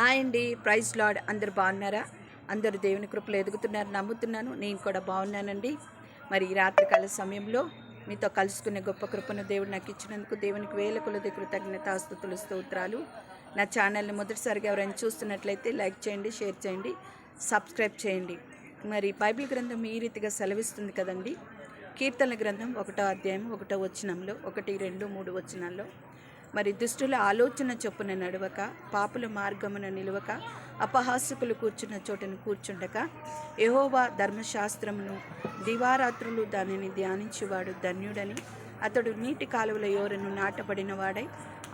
Hi అండి, praise lord. అందరు బాగున్నారా? అందరూ దేవుని కృపలో ఎదుగుతున్నారు నమ్ముతున్నాను. నేను కూడా బాగున్నానండి. మరి ఈ రాత్రికాల సమయంలో మీతో కలుసుకునే గొప్ప కృపను దేవుడు నాకు ఇచ్చినందుకు దేవునికి వేల కొలది కృతజ్ఞతాస్తుతులు స్తోత్రాలు. నా ఛానల్ని మొదటిసారిగా ఎవరైనా చూస్తున్నట్లయితే లైక్ చేయండి, షేర్ చేయండి, సబ్స్క్రైబ్ చేయండి. మరి బైబిల్ గ్రంథం ఈ రీతిగా సెలవిస్తుంది కదండి. కీర్తనల గ్రంథం 1వ అధ్యాయం 1వ వచనంలో 1, 2, 3 వచనాల్లో, మరి దుష్టుల ఆలోచన చొప్పున నడవక, పాపుల మార్గమున నిలవక, అపహాసకులు కూర్చున్న చోటను కూర్చుండక, యెహోవా ధర్మశాస్త్రమును దివారాత్రులు దానిని ధ్యానించువాడు ధన్యుడని. అతడు నీటి కాలువల యోరను నాటబడిన వాడై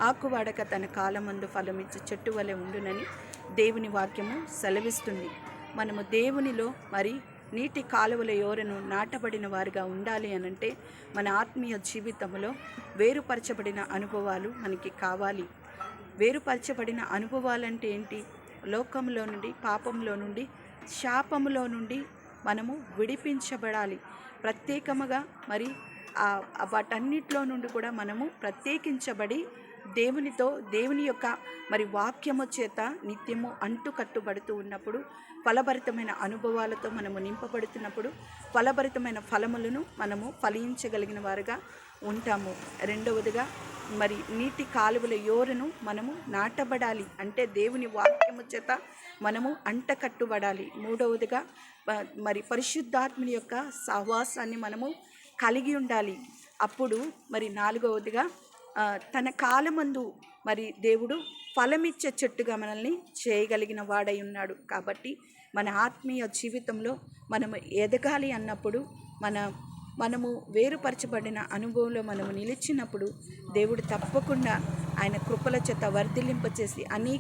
ఆకువాడక తన కాలమందు ఫలమిచ్చి చెట్టు వలె ఉండునని దేవుని వాక్యము సెలవిస్తుంది. మనము దేవునిలో మరి నీటి కాలువల యోరను నాటబడిన వారిగా ఉండాలి అనంటే మన ఆత్మీయ జీవితంలో వేరుపరచబడిన అనుభవాలు మనకి కావాలి. వేరుపరచబడిన అనుభవాలంటే ఏంటి? లోకంలో నుండి, పాపంలో నుండి, శాపములో నుండి మనము విడిపించబడాలి. ప్రత్యేకముగా మరి వాటన్నిటిలో నుండి కూడా మనము ప్రత్యేకించబడి దేవుని యొక్క మరి వాక్యము చేత నిత్యము అంటుకట్టుబడుతూ ఉన్నప్పుడు, ఫలభరితమైన అనుభవాలతో మనము నింపబడుతున్నప్పుడు ఫలభరితమైన ఫలములను మనము ఫలించగలిగిన వారుగా ఉంటాము. రెండవదిగా మరి నీటి కాలువల యోరను మనము నాటబడాలి అంటే దేవుని వాక్యము చేత మనము అంటకట్టుబడాలి. మూడవదిగా మరి పరిశుద్ధాత్మని యొక్క సహవాసాన్ని మనము కలిగి ఉండాలి. అప్పుడు మరి నాలుగవదిగా తన కాలమందు మరి దేవుడు ఫలమిచ్చే చెట్టుగా మనల్ని చేయగలిగిన వాడై ఉన్నాడు. కాబట్టి మన ఆత్మీయ జీవితంలో మనము ఎదగాలి అన్నప్పుడు మనము వేరుపరచబడిన అనుభవంలో మనము నిలిచినప్పుడు దేవుడు తప్పకుండా ఆయన కృపల చేత వర్ధిల్లింపచేసి అనేక